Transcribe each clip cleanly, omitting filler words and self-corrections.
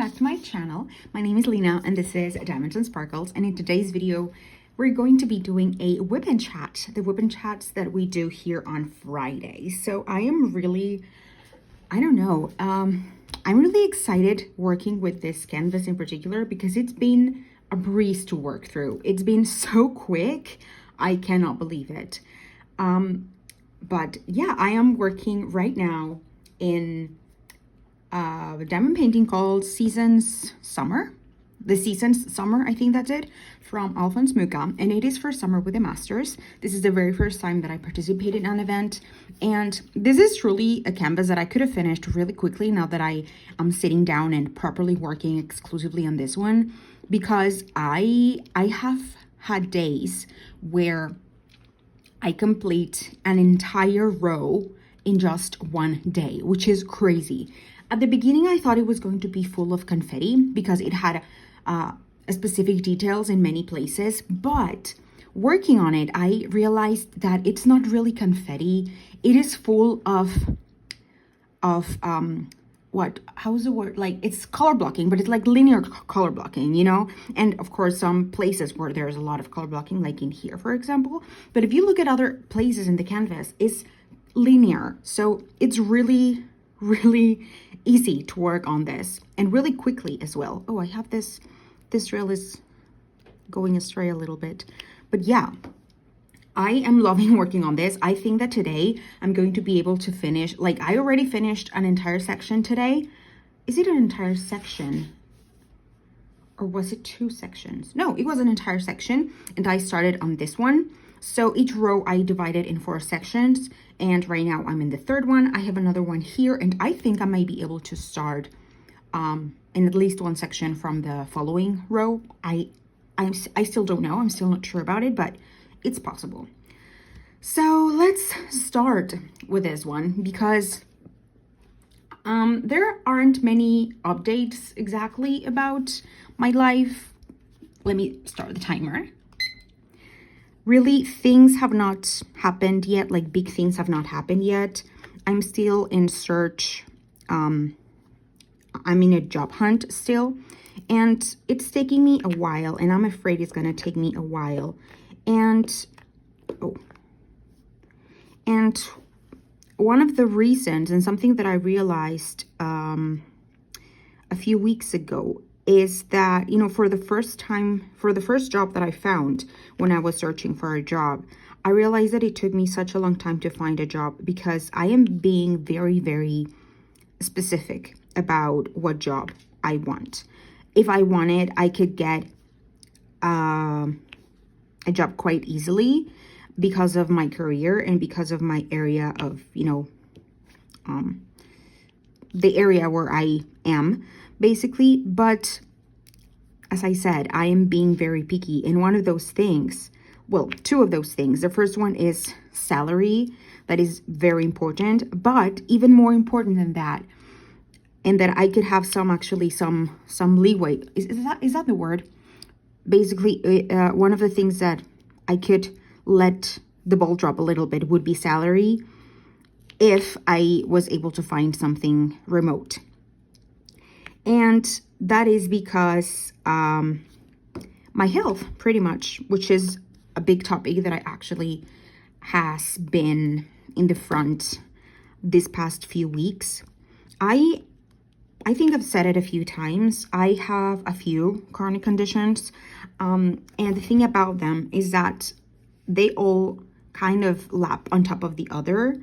back to my channel. My name is Lena and this is Diamonds and Sparkles, and in today's video we're going to be doing a WIP and chat, the WIP and chats that we do here on Friday. So I am really, I'm really excited working with this canvas in particular because it's been a breeze to work through. It's been so quick, I cannot believe it. But yeah, I am working right now in diamond painting called Seasons Summer. The Seasons Summer, I think that's it, from Alphonse Mucha, and it is for Summer with a Masters. This is the very first time that I participated in an event, and this is truly a canvas that I could have finished really quickly now that I am sitting down and properly working exclusively on this one, because I have had days where I complete an entire row in just one day, which is crazy. At the beginning, I thought it was going to be full of confetti because it had specific details in many places, but working on it, I realized that it's not really confetti. It is full of how's the word? Like, it's color blocking, but it's like linear color blocking, you know? And of course, some places where there's a lot of color blocking, like in here, for example. But if you look at other places in the canvas, it's linear. So it's really easy to work on this, and really quickly as well. Oh, I have this drill is going astray a little bit, but yeah, I am loving working on this. I think that today I'm going to be able to finish, like, I already finished an entire section today. Is it an entire section? Or was it two sections? No, it was an entire section, and I started on this one. So each row I divided in 4 sections, and right now I'm in the third one. I have another one here, and I think I might be able to start in at least one section from the following row. I still don't know. I'm still not sure about it, but it's possible. So let's start with this one because there aren't many updates exactly about my life. Let me start the timer. Really, things have not happened yet, like big things have not happened yet. I'm still in search. I'm in a job hunt still, and it's taking me a while, and I'm afraid it's gonna take me a while. And one of the reasons, and something that I realized a few weeks ago, is that, you know, for the first job that I found when I was searching for a job, I realized that it took me such a long time to find a job because I am being very specific about what job I want. If I wanted, I could get a job quite easily because of my career and because of my area of, you know, the area where I am, basically. But as I said, I am being very picky, and one of those things, well, two of those things. The first one is salary. That is very important, but even more important than that, and that I could have some leeway. Is that the word? Basically, one of the things that I could let the ball drop a little bit would be salary if I was able to find something remote. And that is because my health, pretty much, which is a big topic that I actually has been in the front this past few weeks. I think I've said it a few times. I have a few chronic conditions, and the thing about them is that they all kind of lap on top of the other.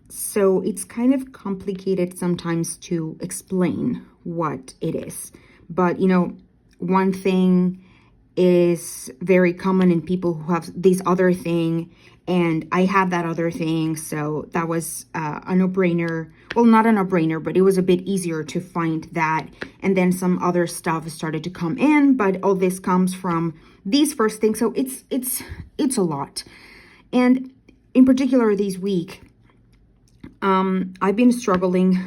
So it's kind of complicated sometimes to explain what it is. But, you know, one thing is very common in people who have this other thing, and I have that other thing. So that was a no-brainer. Well, not a no-brainer, but it was a bit easier to find that. And then some other stuff started to come in, but all this comes from these first things. So it's a lot. And in particular this week, I've been struggling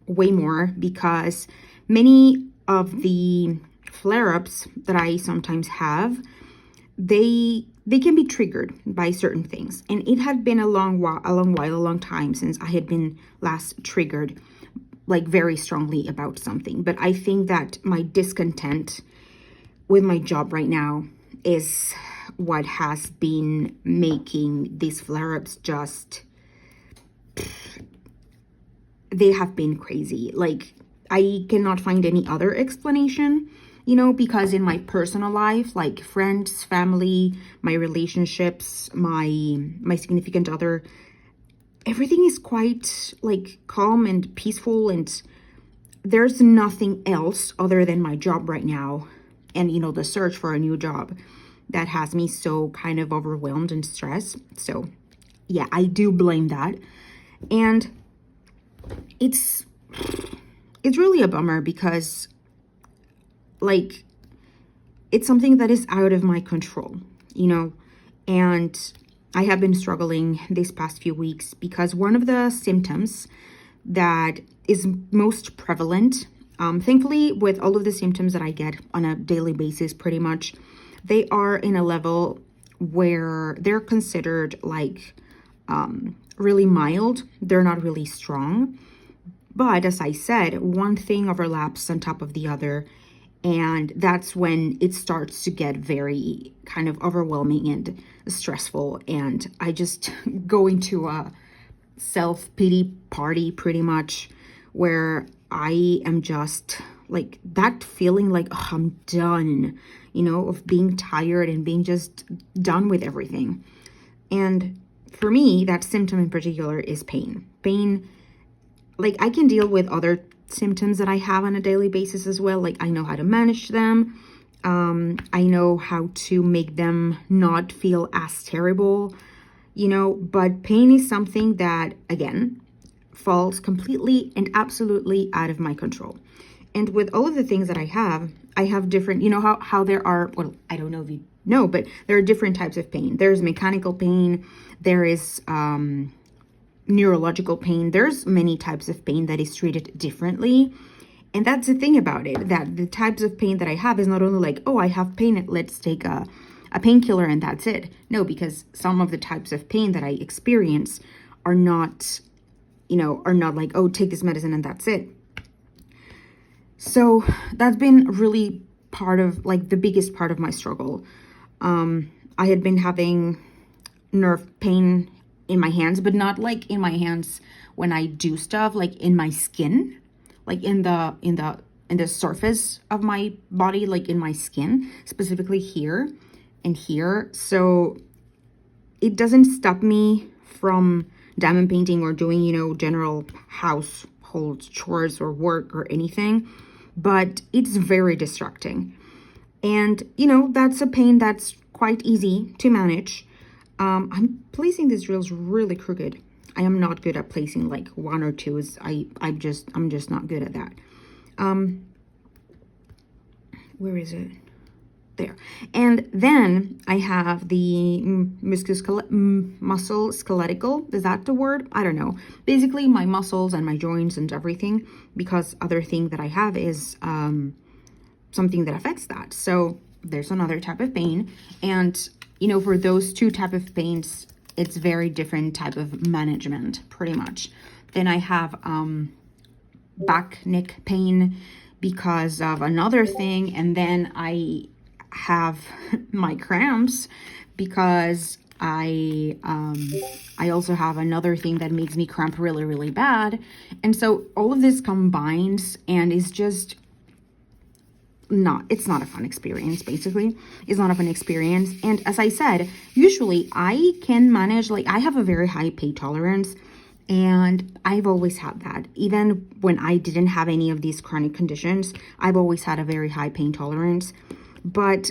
way more because many of the flare-ups that I sometimes have, they can be triggered by certain things. And it had been a long time since I had been last triggered. like very strongly about something. But I think that my discontent with my job right now is what has been making these flare-ups just, they have been crazy. Like, I cannot find any other explanation, you know, because in my personal life, like friends, family, my relationships, my significant other, everything is quite like calm and peaceful, and there's nothing else other than my job right now and, you know, the search for a new job that has me so kind of overwhelmed and stressed. So yeah, I do blame that. And it's really a bummer because, like, it's something that is out of my control, you know, and I have been struggling these past few weeks because one of the symptoms that is most prevalent, thankfully, with all of the symptoms that I get on a daily basis, pretty much, they are in a level where they're considered like really mild. They're not really strong. But as I said, one thing overlaps on top of the other, and that's when it starts to get very kind of overwhelming and stressful. And I just go into a self-pity party pretty much, where I am just like that feeling like, oh, I'm done, you know, of being tired and being just done with everything. And for me, that symptom in particular is pain. Pain, like I can deal with other symptoms that I have on a daily basis as well. Like I know how to manage them. I know how to make them not feel as terrible, you know, but pain is something that, again, falls completely and absolutely out of my control. And with all of the things that I have different, you know, how there are, well, I don't know if you know, but there are different types of pain. There's mechanical pain. There is neurological pain. There's many types of pain that is treated differently. And that's the thing about it, that the types of pain that I have is not only like, oh, I have pain, let's take a painkiller and that's it. No, because some of the types of pain that I experience are not, you know, are not like, oh, take this medicine and that's it. So that's been really part of, like, the biggest part of my struggle. I had been having nerve pain in my hands, but not like in my hands when I do stuff, like in my skin, like in the surface of my body, like in my skin, specifically here and here. So it doesn't stop me from diamond painting or doing, you know, general household chores or work or anything, but it's very distracting. And, you know, that's a pain that's quite easy to manage. I'm placing these drills really crooked. I am not good at placing like one or twos. I'm just not good at that. Where is it? There. And then I have the muscle skeletal. Is that the word? I don't know. Basically my muscles and my joints and everything, because other thing that I have is something that affects that. So there's another type of pain. And, you know, for those two type of pains, it's very different type of management, pretty much. Then I have back neck pain because of another thing. And then I have my cramps because I also have another thing that makes me cramp really, really bad. And so all of this combines and is just it's not a fun experience. Basically, it's not a fun experience. And as I said, usually I can manage, like I have a very high pain tolerance, and I've always had that. Even when I didn't have any of these chronic conditions, I've always had a very high pain tolerance. But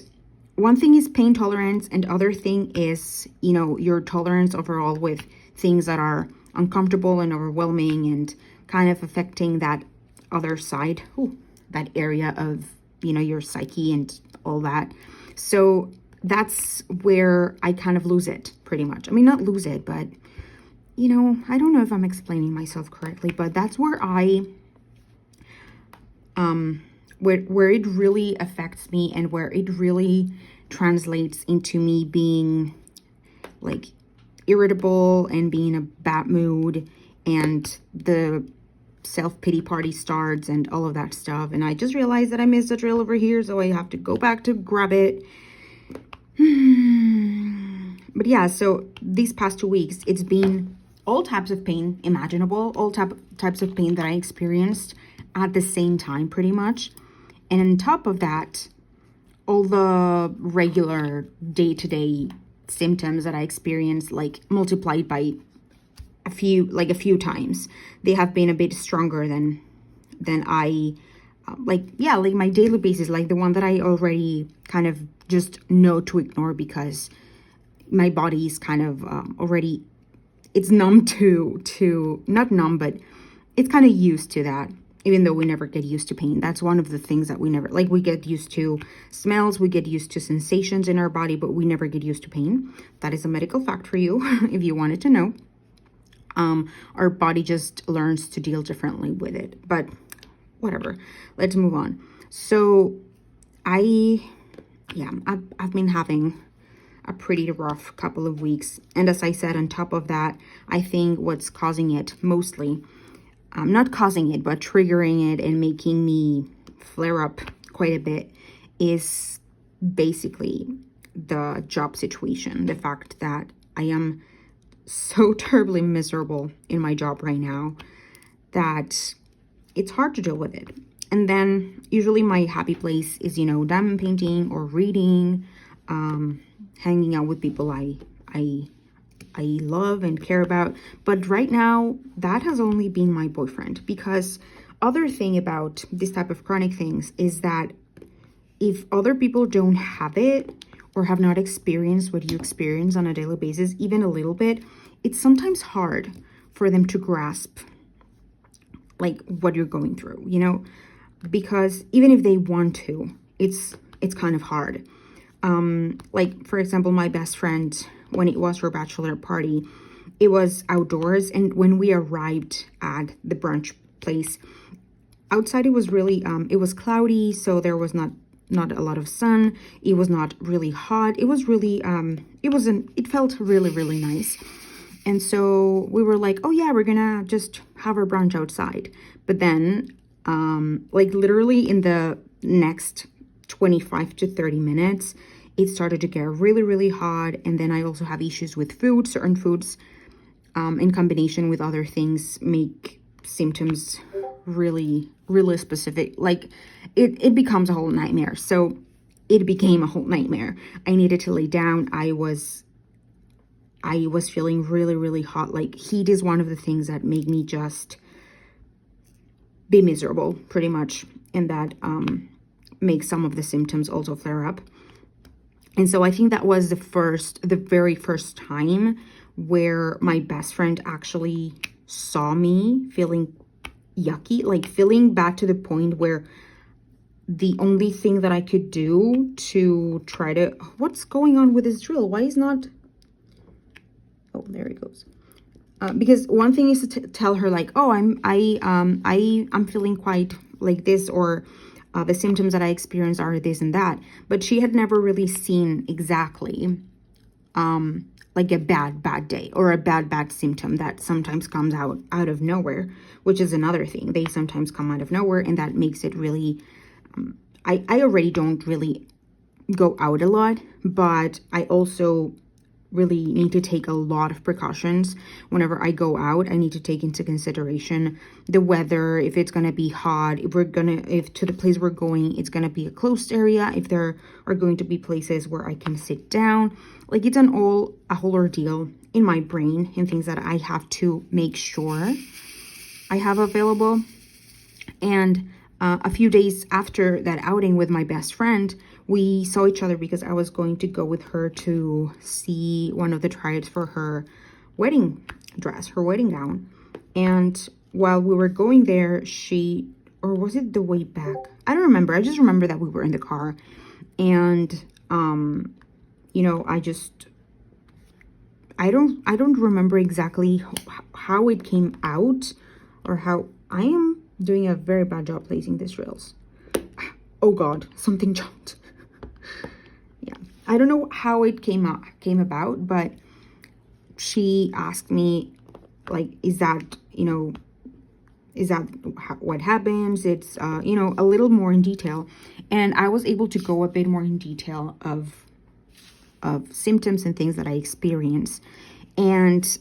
one thing is pain tolerance, and other thing is, you know, your tolerance overall with things that are uncomfortable and overwhelming and kind of affecting that other side, that area of, you know, your psyche and all that. So that's where I kind of lose it, pretty much. I mean, not lose it, but, you know, I don't know if I'm explaining myself correctly, but that's where where it really affects me, and where it really translates into me being like irritable and being in a bad mood, and the self-pity party starts and all of that stuff. And I just realized that I missed a drill over here, so I have to go back to grab it. But yeah, so these past 2 weeks, it's been all types of pain imaginable, all types of pain that I experienced at the same time, pretty much. And on top of that, all the regular day-to-day symptoms that I experienced, like multiplied by a few times. They have been a bit stronger than I like my daily basis, like the one that I already kind of just know to ignore, because my body is kind of already, it's numb to not numb, but it's kind of used to that, even though we never get used to pain. That's one of the things that we never, like, we get used to smells, we get used to sensations in our body, but we never get used to pain. That is a medical fact for you, if you wanted to know. Our body just learns to deal differently with it, but whatever, let's move on. So I've been having a pretty rough couple of weeks, and as I said, on top of that, I think what's causing it mostly, not causing it, but triggering it and making me flare up quite a bit, is basically the job situation. The fact that I am so terribly miserable in my job right now that it's hard to deal with it. And then usually my happy place is, diamond painting or reading, hanging out with people I love and care about. But right now, that has only been my boyfriend, because other thing about this type of chronic things is that if other people don't have it or have not experienced what you experience on a daily basis, even a little bit, it's sometimes hard for them to grasp like what you're going through, because even if they want to, it's kind of hard. Like, for example, my best friend, when it was her bachelor party, it was outdoors, and when we arrived at the brunch place, outside it was really it was cloudy, so there was not a lot of sun. It was not really hot. It was really it felt really, really nice. And so we were like, oh yeah, we're gonna just have our brunch outside. But then like literally in the next 25 to 30 minutes, it started to get really, really hot. And then I also have issues with food. Certain foods in combination with other things make symptoms really, really specific. Like it becomes a whole nightmare. So it became a whole nightmare. I needed to lay down. I was feeling really, really hot. Like, heat is one of the things that make me just be miserable, pretty much. And that makes some of the symptoms also flare up. And so I think that was the very first time where my best friend actually saw me feeling yucky, like feeling bad to the point where the only thing that I could do to try to, what's going on with this drill? Why is not, oh, there it goes. Because one thing is to tell her like, oh, I'm feeling quite like this, or the symptoms that I experience are this and that. But she had never really seen exactly like a bad day or a bad symptom that sometimes comes out of nowhere, which is another thing. They sometimes come out of nowhere, and that makes it really, I already don't really go out a lot, but I also really need to take a lot of precautions whenever I go out. I need to take into consideration the weather, if it's going to be hot, if to the place we're going, it's going to be a closed area, if there are going to be places where I can sit down. Like, it's a whole ordeal in my brain, and things that I have to make sure I have available. And a few days after that outing with my best friend, we saw each other because I was going to go with her to see one of the tryouts for her wedding dress, her wedding gown. And while we were going there, or was it the way back? I don't remember. I just remember that we were in the car, and I don't remember exactly how it came out, or how. I am doing a very bad job placing these drills. Oh God, something jumped. Yeah, I don't know how it came about, but she asked me, like, is that is that what happens? It's, you know, a little more in detail. And I was able to go a bit more in detail of symptoms and things that I experience. And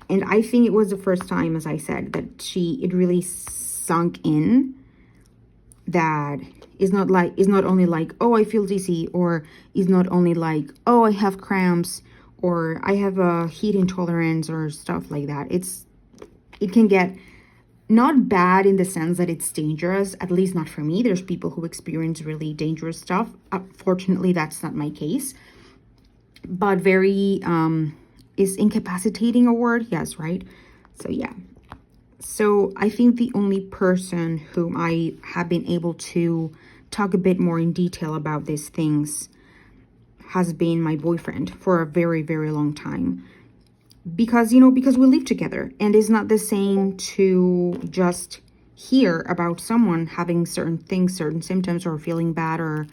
I think it was the first time, as I said, that it really sunk in that it's not only like, oh, I feel dizzy, or it's not only like, oh, I have cramps, or I have a heat intolerance or stuff like that. It can get not bad in the sense that it's dangerous, at least not for me. There's people who experience really dangerous stuff. Fortunately, that's not my case. But very, is incapacitating a word? Yes, right? So yeah. So I think the only person whom I have been able to talk a bit more in detail about these things has been my boyfriend for a very, very long time. Because, you know, because we live together, and it's not the same to just hear about someone having certain things, certain symptoms, or feeling bad, or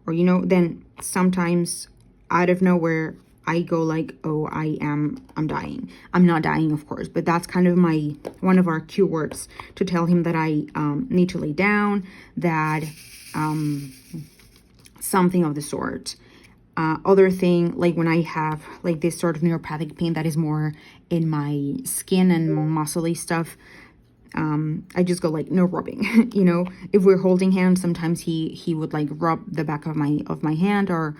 you know, then sometimes out of nowhere I go like, oh, I'm dying. I'm not dying, of course, but that's kind of one of our cue words to tell him that I need to lay down, that something of the sort. Other thing, like when I have like this sort of neuropathic pain that is more in my skin and muscly stuff, I just go like, no rubbing. You know, if we're holding hands, sometimes he would like rub the back of my hand, or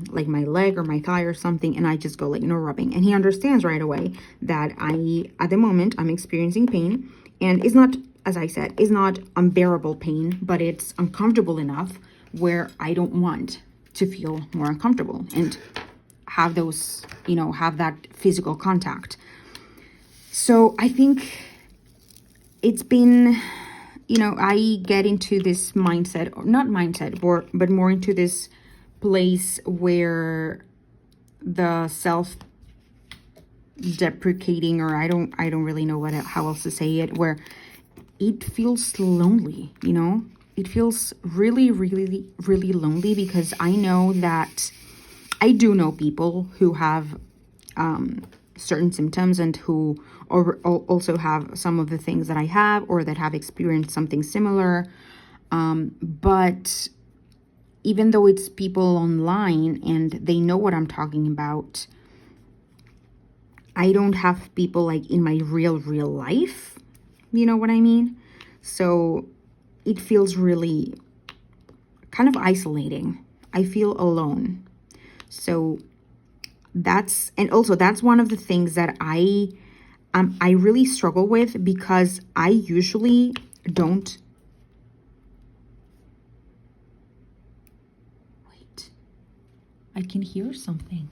like my leg or my thigh or something, and I just go like, no rubbing. And he understands right away that at the moment I'm experiencing pain, and it's not, as I said, it's not unbearable pain, but it's uncomfortable enough where I don't want to feel more uncomfortable and have those, you know, have that physical contact. So I think it's been, you know, I get into this mindset, or not mindset, but more into this place where the self-deprecating, or I don't really know how else to say it, where it feels lonely, you know? It feels really, really, really lonely, because I know that I do know people who have certain symptoms and who also have some of the things that I have, or that have experienced something similar. But even though it's people online and they know what I'm talking about, I don't have people like in my real life. You know what I mean? So it feels really kind of isolating. I feel alone. So that's one of the things that I really struggle with, because I usually don't. Wait, I can hear something.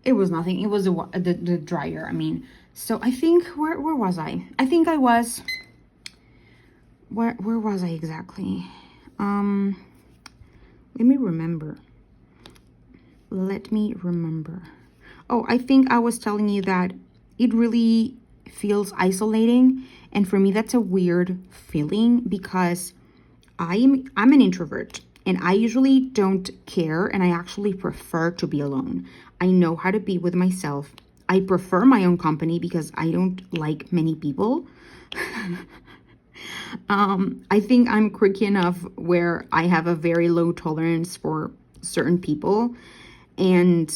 It was nothing. It was the dryer. I mean, so I think, where was I? I think I was, where was I exactly? Let me remember. Oh, I think I was telling you that it really feels isolating. And for me, that's a weird feeling, because I'm an introvert, and I usually don't care, and I actually prefer to be alone. I know how to be with myself. I prefer my own company because I don't like many people. I think I'm quirky enough where I have a very low tolerance for certain people. And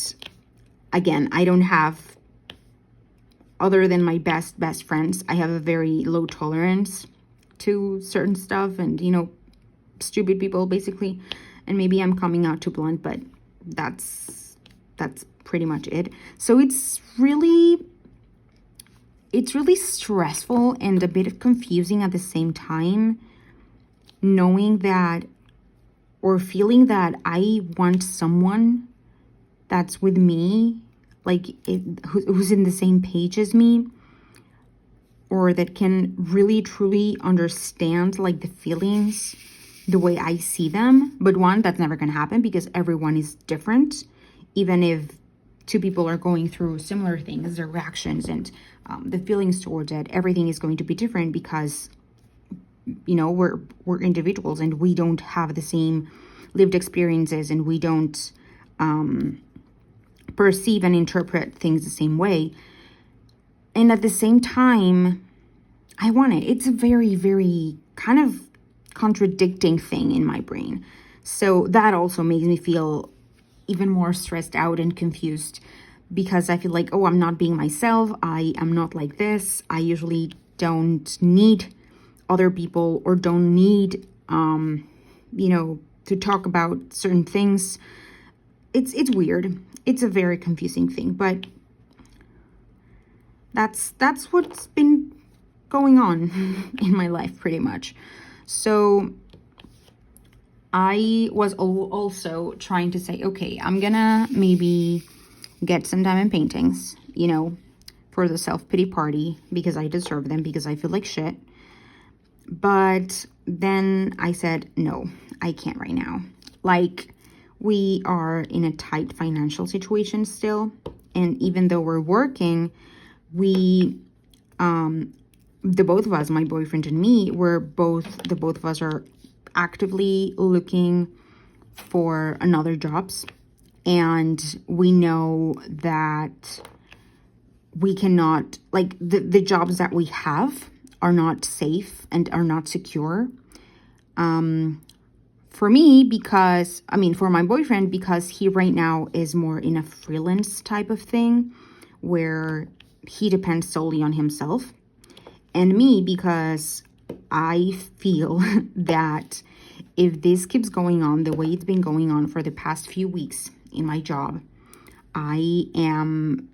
again, I don't have, other than my best friends, I have a very low tolerance to certain stuff, and, you know, stupid people basically. And maybe I'm coming out too blunt, but that's pretty much it. So it's really stressful and a bit confusing at the same time, knowing that, or feeling that I want someone that's with me, like who's in the same page as me, or that can really truly understand like the feelings the way I see them. But one, that's never going to happen, because everyone is different. Even if two people are going through similar things, their reactions and the feelings towards it, everything is going to be different, because, you know, we're individuals, and we don't have the same lived experiences, and we don't perceive and interpret things the same way. And at the same time, I want it. It's a very, very kind of contradicting thing in my brain. So that also makes me feel even more stressed out and confused, because I feel like, oh, I'm not being myself. I am not like this. I usually don't need other people, or don't need, to talk about certain things. It's weird. It's a very confusing thing, but that's what's been going on in my life pretty much. So I was also trying to say, okay, I'm gonna maybe get some diamond paintings, for the self-pity party, because I deserve them, because I feel like shit. But then I said, no, I can't right now. Like, we are in a tight financial situation still. And even though we're working, the both of us, my boyfriend and me, the both of us are actively looking for another jobs. And we know that we cannot, like, the jobs that we have are not safe and are not secure. For me, for my boyfriend, because he right now is more in a freelance type of thing where he depends solely on himself. And me, because I feel that if this keeps going on the way it's been going on for the past few weeks in my job, I am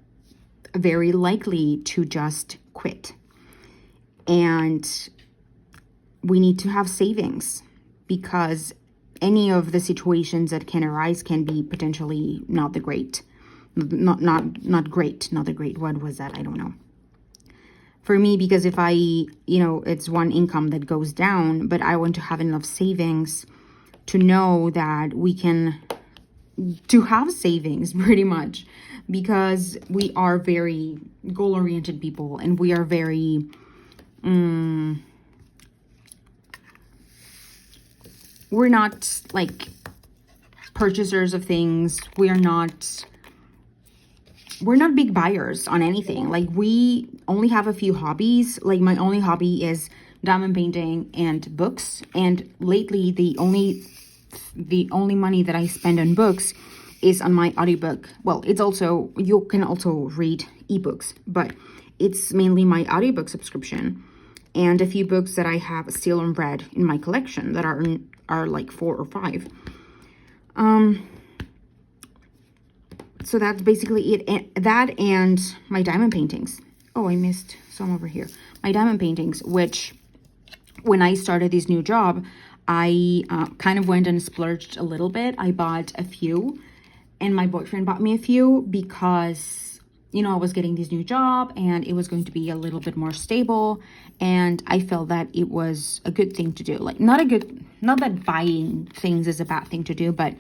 very likely to just quit. And we need to have savings, because any of the situations that can arise can be potentially not the great. Not great. What was that? I don't know. For me, because if it's one income that goes down, but I want to have enough savings to know that to have savings pretty much, because we are very goal-oriented people, and we are very, we're not like purchasers of things. We're not big buyers on anything. Like, we only have a few hobbies. Like, my only hobby is diamond painting and books. And lately, the only money that I spend on books is on my audiobook. Well, you can also read ebooks, but it's mainly my audiobook subscription and a few books that I have still unread in my collection that are like 4 or 5. So that's basically it. And that and my diamond paintings. Oh, I missed some over here. My diamond paintings, which when I started this new job, I kind of went and splurged a little bit. I bought a few, and my boyfriend bought me a few because, I was getting this new job and it was going to be a little bit more stable. And I felt that it was a good thing to do. Like, not that buying things is a bad thing to do, but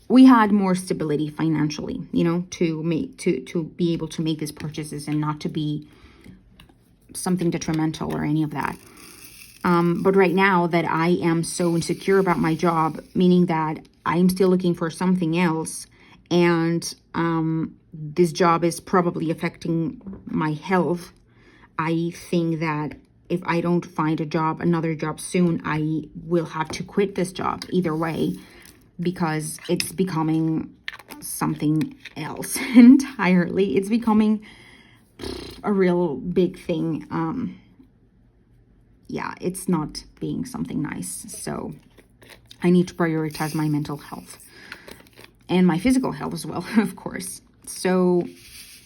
we had more stability financially, to be able to make these purchases and not to be something detrimental or any of that. But right now that I am so insecure about my job, meaning that I'm still looking for something else, and this job is probably affecting my health, I think that if I don't find another job soon, I will have to quit this job either way, because it's becoming something else entirely. It's becoming a real big thing. It's not being something nice. So I need to prioritize my mental health and my physical health as well, of course. So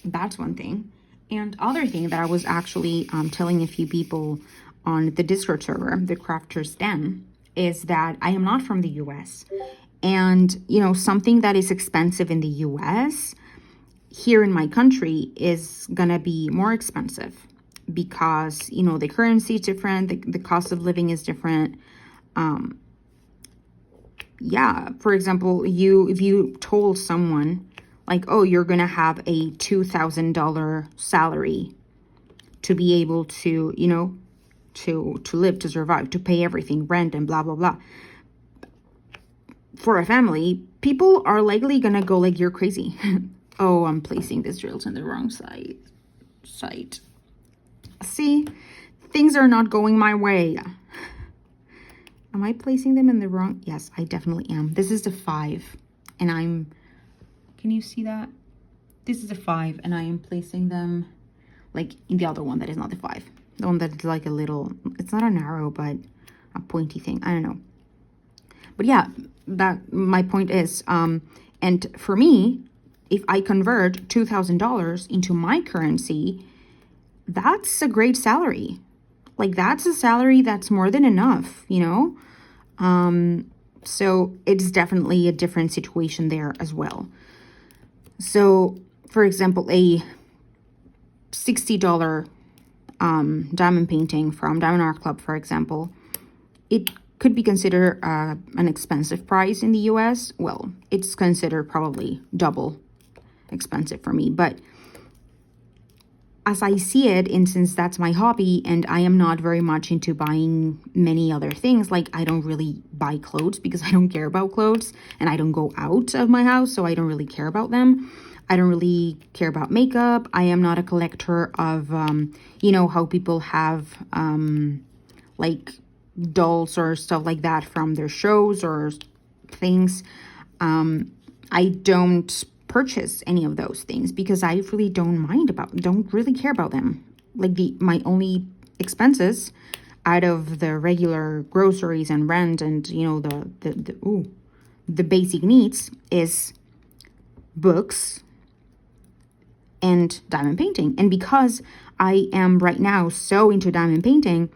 that's one thing. And other thing that I was actually telling a few people on the Discord server, the Crafters Den, is that I am not from the US. And, something that is expensive in the US, here in my country, is gonna be more expensive because, the currency is different, the cost of living is different. For example, if you told someone, like, oh, you're gonna have a $2,000 salary to be able to, to live, to survive, to pay everything, rent and blah, blah, blah. For a family, people are likely gonna go like, you're crazy. Oh, I'm placing these drills in the wrong site. See, things are not going my way. Am I placing them in the wrong? Yes, I definitely am. This is the 5, and can you see that? This is a 5, and I am placing them like in the other one that is not the 5. The one that's like a little, it's not an arrow, but a pointy thing. I don't know. But yeah, that my point is, and for me, if I convert $2,000 into my currency, that's a great salary. Like, that's a salary that's more than enough, you know? So it's definitely a different situation there as well. So, for example, a $60 diamond painting from Diamond Art Club, for example, it could be considered an expensive price in the US. Well, it's considered probably double expensive for me, but as I see it, and since that's my hobby and I am not very much into buying many other things, like I don't really buy clothes because I don't care about clothes, and I don't go out of my house, so I don't really care about them. I don't really care about makeup. I am not a collector of, you know, how people have like dolls or stuff like that from their shows or things. I don't purchase any of those things because I really don't really care about them. Like my only expenses out of the regular groceries and rent and, you know, the basic needs is books and diamond painting. And because I am right now so into diamond painting,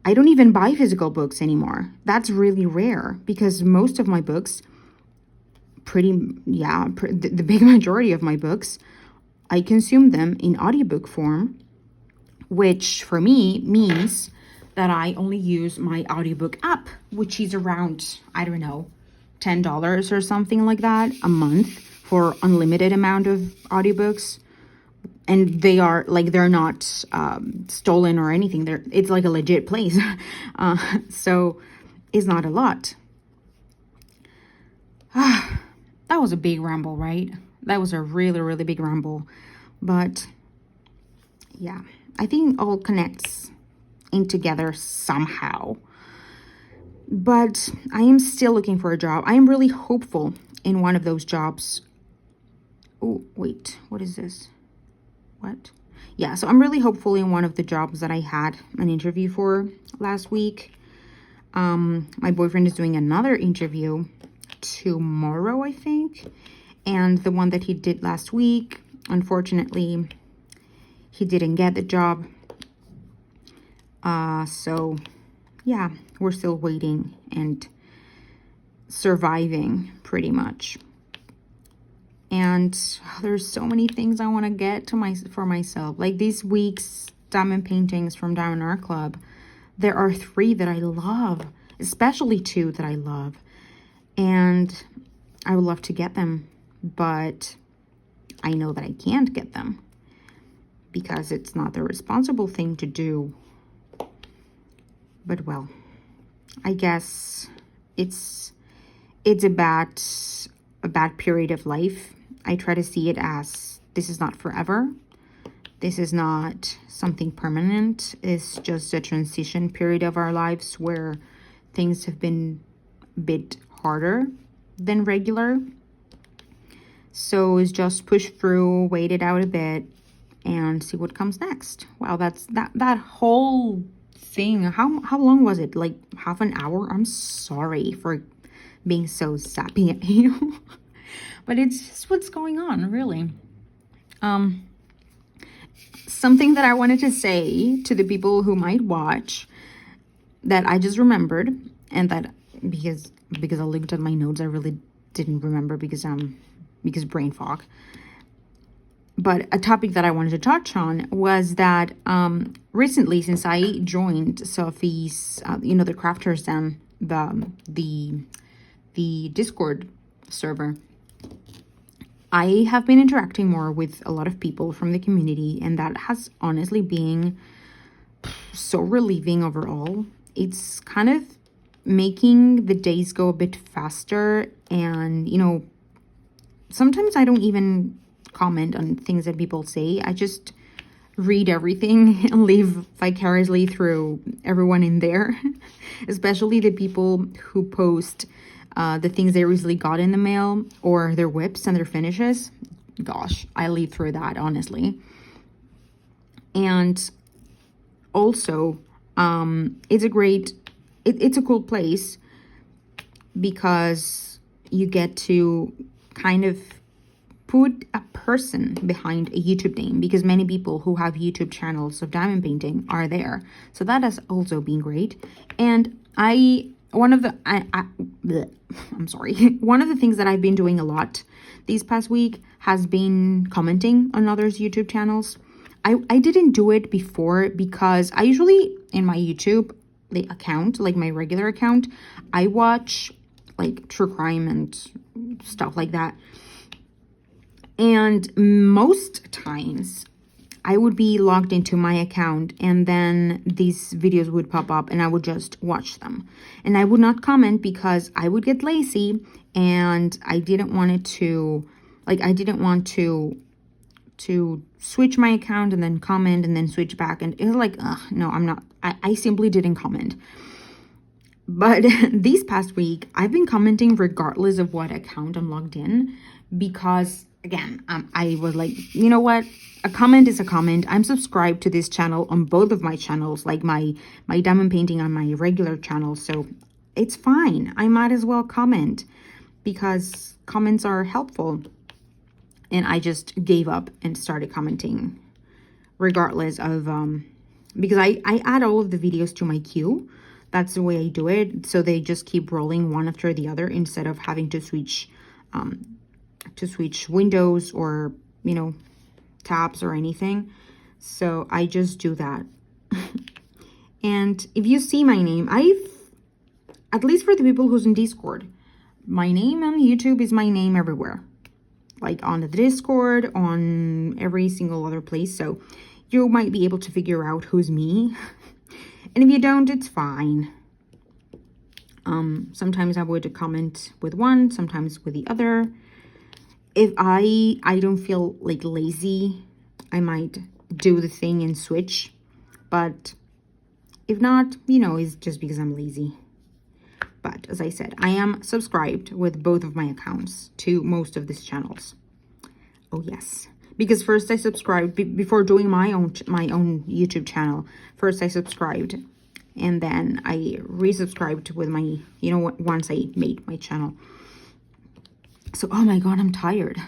I don't even buy physical books anymore. That's really rare because most of my books, the big majority of my books, I consume them in audiobook form, which for me means that I only use my audiobook app, which is around, I don't know, $10 or something like that a month for unlimited amount of audiobooks. And they are like, they're not stolen or anything. It's like a legit place. So it's not a lot. That was a big ramble, right? That was a really, really big ramble. But yeah, I think it all connects in together somehow. But I am still looking for a job. I am really hopeful in one of those jobs. Oh, wait, what is this? What? Yeah, so I'm really hopeful in one of the jobs that I had an interview for last week. My boyfriend is doing another interview tomorrow, I think. And the one that he did last week, unfortunately, he didn't get the job. So yeah, we're still waiting and surviving pretty much. And there's so many things I want to get for myself. Like this week's diamond paintings from Diamond Art Club, there are 3 that I love, especially 2 that I love. And I would love to get them, but I know that I can't get them because it's not the responsible thing to do. But well, I guess it's a bad period of life. I try to see it as this is not forever. This is not something permanent. It's just a transition period of our lives where things have been a bit harder than regular. So it's just push through, wait it out a bit, and see what comes next. Wow, that's that whole thing. How long was it? Like half an hour? I'm sorry for being so sappy at you. But it's just what's going on, really. Something that I wanted to say to the people who might watch that I just remembered, and that because I looked at my notes, I really didn't remember because brain fog. But a topic that I wanted to touch on was that recently, since I joined Sophie's, the Crafters Den, the Discord server, I have been interacting more with a lot of people from the community, and that has honestly been so relieving overall. It's kind of making the days go a bit faster, and sometimes I don't even comment on things that people say. I just read everything and live vicariously through everyone in there, especially the people who post the things they recently got in the mail or their WIPs and their finishes. Gosh, I live through that, honestly. And also, it's a cool place because you get to kind of put a person behind a YouTube name, because many people who have YouTube channels of diamond painting are there. So that has also been great. And one of the things that I've been doing a lot these past week has been commenting on others' YouTube channels. I didn't do it before because I usually, in my YouTube account, like my regular account, I watch like true crime and stuff like that. And most times I would be logged into my account and then these videos would pop up and I would just watch them. And I would not comment because I would get lazy and I didn't want to switch my account and then comment and then switch back. And it was like, no, I simply didn't comment. But this past week, I've been commenting regardless of what account I'm logged in, because again, I was like, you know what? A comment is a comment. I'm subscribed to this channel on both of my channels, like my diamond painting on my regular channel. So it's fine. I might as well comment because comments are helpful. And I just gave up and started commenting regardless of, because I add all of the videos to my queue. That's the way I do it. So they just keep rolling one after the other instead of having to switch windows or, you know, tabs or anything. So I just do that. And if you see my name, at least for the people who's in Discord, my name on YouTube is my name everywhere. Like on the Discord, on every single other place. So you might be able to figure out who's me. And if you don't, it's fine. Sometimes I would comment with one, sometimes with the other. If I don't feel like lazy, I might do the thing and switch. But if not, you know, it's just because I'm lazy. But as I said, I am subscribed with both of my accounts to most of these channels. Oh yes, because first I subscribed before doing my own YouTube channel. First I subscribed, and then I resubscribed with my, you know what, once I made my channel. So, oh my God, I'm tired.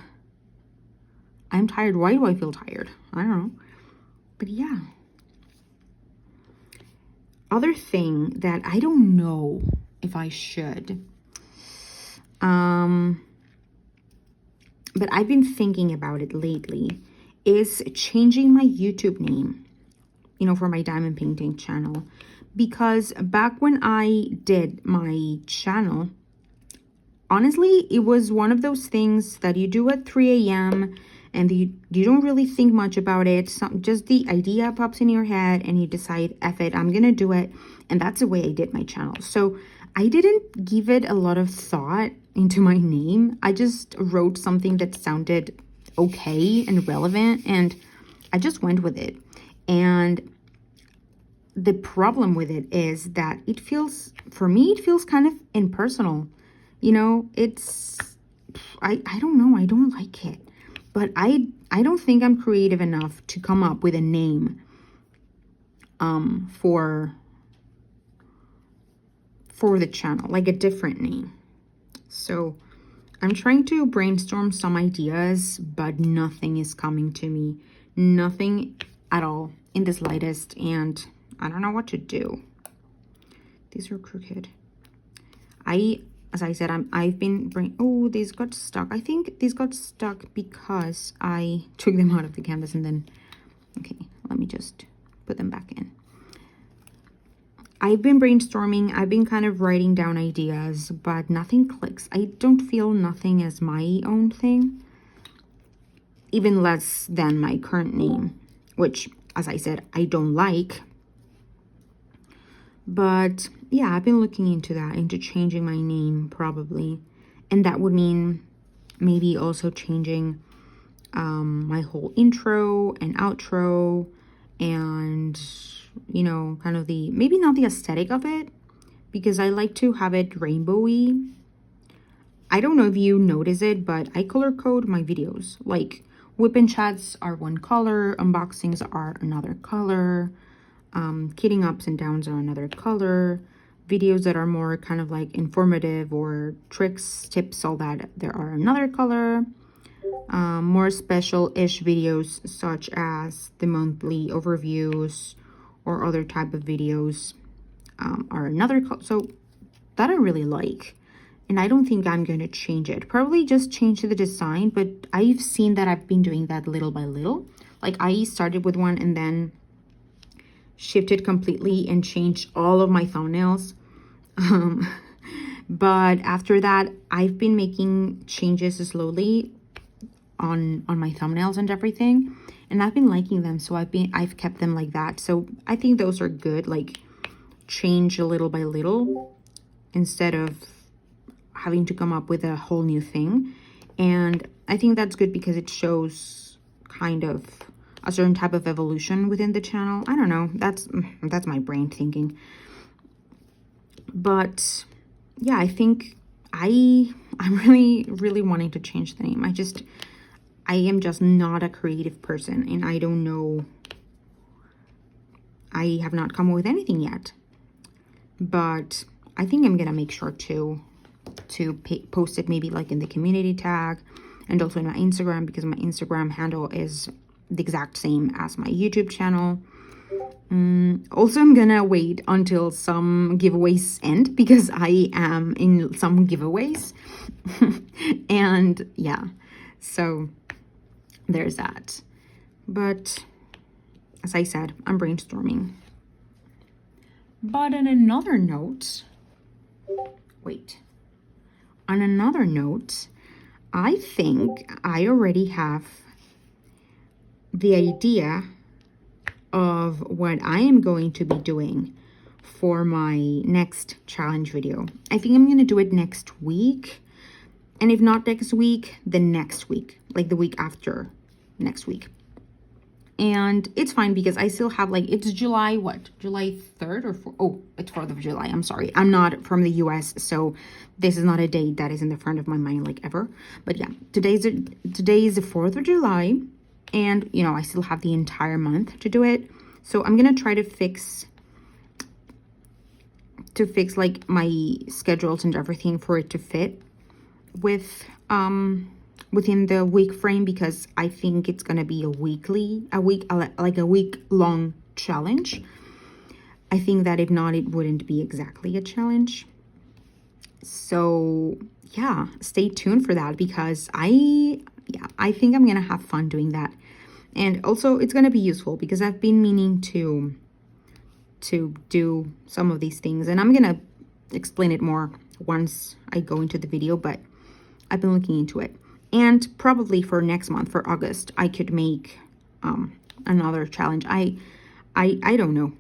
I'm tired. Why do I feel tired? I don't know. But yeah. Other thing that I don't know if I should. But I've been thinking about it lately, is changing my YouTube name, you know, for my diamond painting channel. Because back when I did my channel, honestly, it was one of those things that you do at 3 a.m. and you don't really think much about it. Just the idea pops in your head and you decide, F it, I'm going to do it. And that's the way I did my channel. So I didn't give it a lot of thought into my name. I just wrote something that sounded okay and relevant, and I just went with it. And the problem with it is that it feels, for me, it feels kind of impersonal. You know, it's, I don't know, I don't like it. But I don't think I'm creative enough to come up with a name for the channel, like a different name. So I'm trying to brainstorm some ideas, but nothing is coming to me. Nothing at all in the slightest, and I don't know what to do. These are crooked. As I said, I've been oh, these got stuck. I think these got stuck because I took them out of the canvas and then, okay, let me just put them back in. I've been brainstorming. I've been kind of writing down ideas, but nothing clicks. I don't feel nothing as my own thing, even less than my current name, which, as I said, I don't like. But yeah, I've been looking into that, into changing my name probably. And that would mean maybe also changing my whole intro and outro, and, you know, kind of the, maybe not the aesthetic of it, because I like to have it rainbowy. I don't know if you notice it, but I color code my videos. Like, WIP and chats are one color, unboxings are another color, kidding ups and downs are another color, videos that are more kind of like informative or tricks, tips, all that, there are another color. More special-ish videos such as the monthly overviews or other type of videos are another color. So that I really like. And I don't think I'm going to change it. Probably just change the design, but I've seen that I've been doing that little by little. Like, I started with one and then shifted completely and changed all of my thumbnails. But after that, I've been making changes slowly on my thumbnails and everything. And I've been liking them, so I've kept them like that. So I think those are good, like change a little by little instead of having to come up with a whole new thing. And I think that's good because it shows kind of a certain type of evolution within the channel. I don't know, that's my brain thinking. But yeah, I think I'm really wanting to change the name. I am just not a creative person, and I don't know, I have not come up with anything yet. But I think I'm gonna make sure to post it maybe like in the community tag and also in my Instagram, because my Instagram handle is the exact same as my YouTube channel. Also, I'm gonna wait until some giveaways end, because I am in some giveaways. And yeah, so there's that. But as I said, I'm brainstorming. But on another note, I think I already have the idea of what I am going to be doing for my next challenge video. I think I'm going to do it next week. And if not next week, then next week, like the week after next week. And it's fine because I still have, like, it's July, what? July 3rd or 4th? Oh, it's 4th of July. I'm sorry. I'm not from the US, so this is not a date that is in the front of my mind, like, ever. But yeah, today is the 4th of July. And, you know, I still have the entire month to do it. So I'm going to try to fix like my schedules and everything for it to fit with, within the week frame, because I think it's going to be a week long challenge. I think that if not, it wouldn't be exactly a challenge. So yeah, stay tuned for that, because I think I'm gonna have fun doing that. And also it's gonna be useful because I've been meaning to do some of these things, and I'm gonna explain it more once I go into the video, but I've been looking into it. And probably for next month, for August, I could make another challenge. I don't know.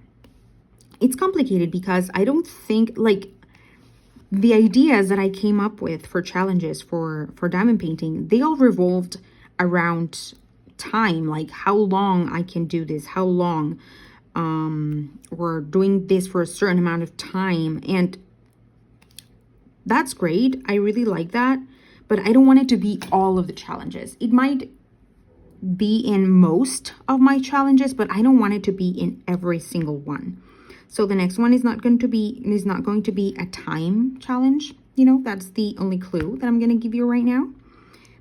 It's complicated because I don't think, like, the ideas that I came up with for challenges for diamond painting, they all revolved around time, like how long I can do this, how long we're doing this for a certain amount of time. And that's great. I really like that. But I don't want it to be all of the challenges. It might be in most of my challenges, but I don't want it to be in every single one. So the next one is not going to be a time challenge. You know, that's the only clue that I'm going to give you right now.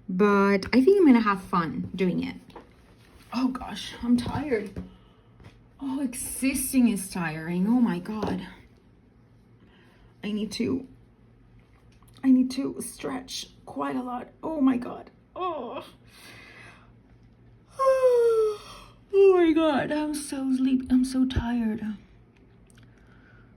But I think I'm going to have fun doing it. Oh gosh, I'm tired. Oh, existing is tiring. Oh my God. I need to stretch quite a lot. Oh my God. Oh. Oh my God. I'm so sleepy. I'm so tired.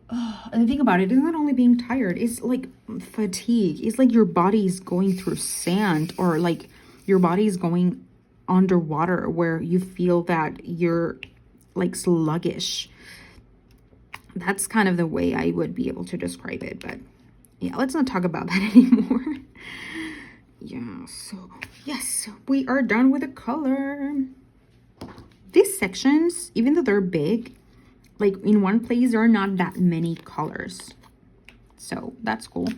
Oh, and the thing about it is not only being tired, it's like fatigue. It's like your body is going through sand, or like your body is going underwater, where you feel that you're like sluggish. That's kind of the way I would be able to describe it. But yeah, let's not talk about that anymore. Yeah, so yes, we are done with the color. These sections, even though they're big, like in one place, there are not that many colors. So that's cool.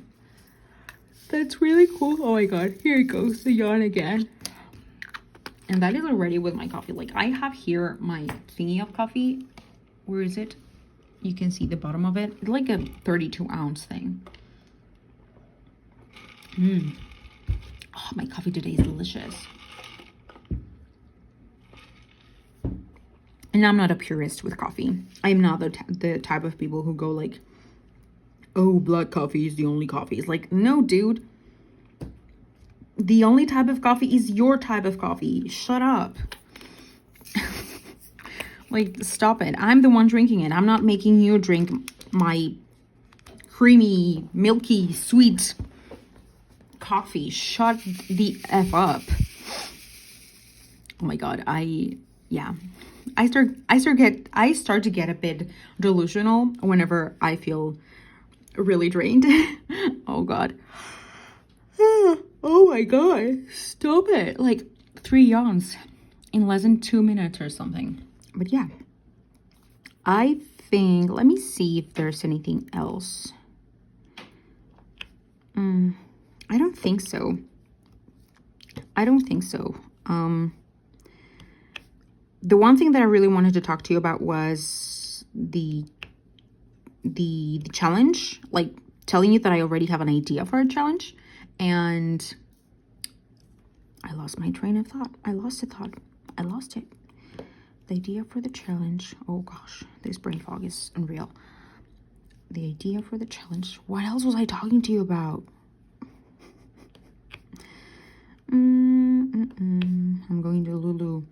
That's really cool. Oh my god, here it goes, the yawn again. And that is already with my coffee. Like I have here my thingy of coffee. Where is it? You can see the bottom of it. It's like a 32-ounce thing. Oh, my coffee today is delicious. And I'm not a purist with coffee. I'm not the type of people who go like, oh, black coffee is the only coffee. It's like, no, dude. The only type of coffee is your type of coffee. Shut up. Like, stop it. I'm the one drinking it. I'm not making you drink my creamy, milky, sweet coffee. Shut the F up. Oh my god, I start to get a bit delusional whenever I feel really drained. Oh god. Oh my god, stop it. Like 3 yawns in less than 2 minutes or something. But yeah, I think, let me see if there's anything else. I don't think so. The one thing that I really wanted to talk to you about was the challenge, like telling you that I already have an idea for a challenge, and I lost my train of thought. I lost it. The idea for the challenge. Oh gosh, this brain fog is unreal. The idea for the challenge. What else was I talking to you about? I'm going to Lulu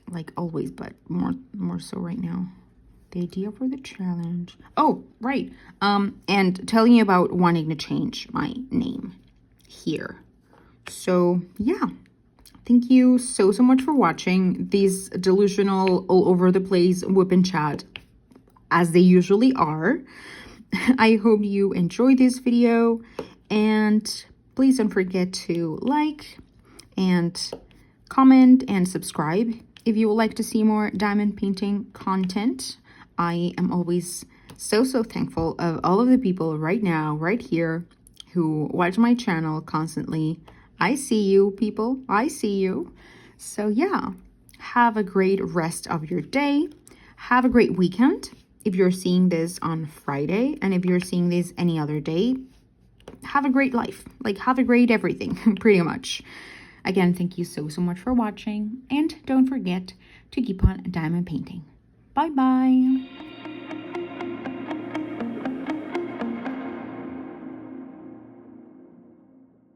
like always, but more so right now. The idea for the challenge. Oh, right. And telling you about wanting to change my name here. So yeah, thank you so much for watching these delusional, all over the place WIP and chat, as they usually are. I hope you enjoyed this video, and please don't forget to like and comment and subscribe if you would like to see more diamond painting content. I am always so thankful of all of the people right now, right here, who watch my channel constantly. I see you, people. I see you. So yeah, have a great rest of your day. Have a great weekend if you're seeing this on Friday, and if you're seeing this any other day, have a great life. Like, have a great everything, pretty much. Again, thank you so much for watching, and don't forget to keep on diamond painting. Bye bye.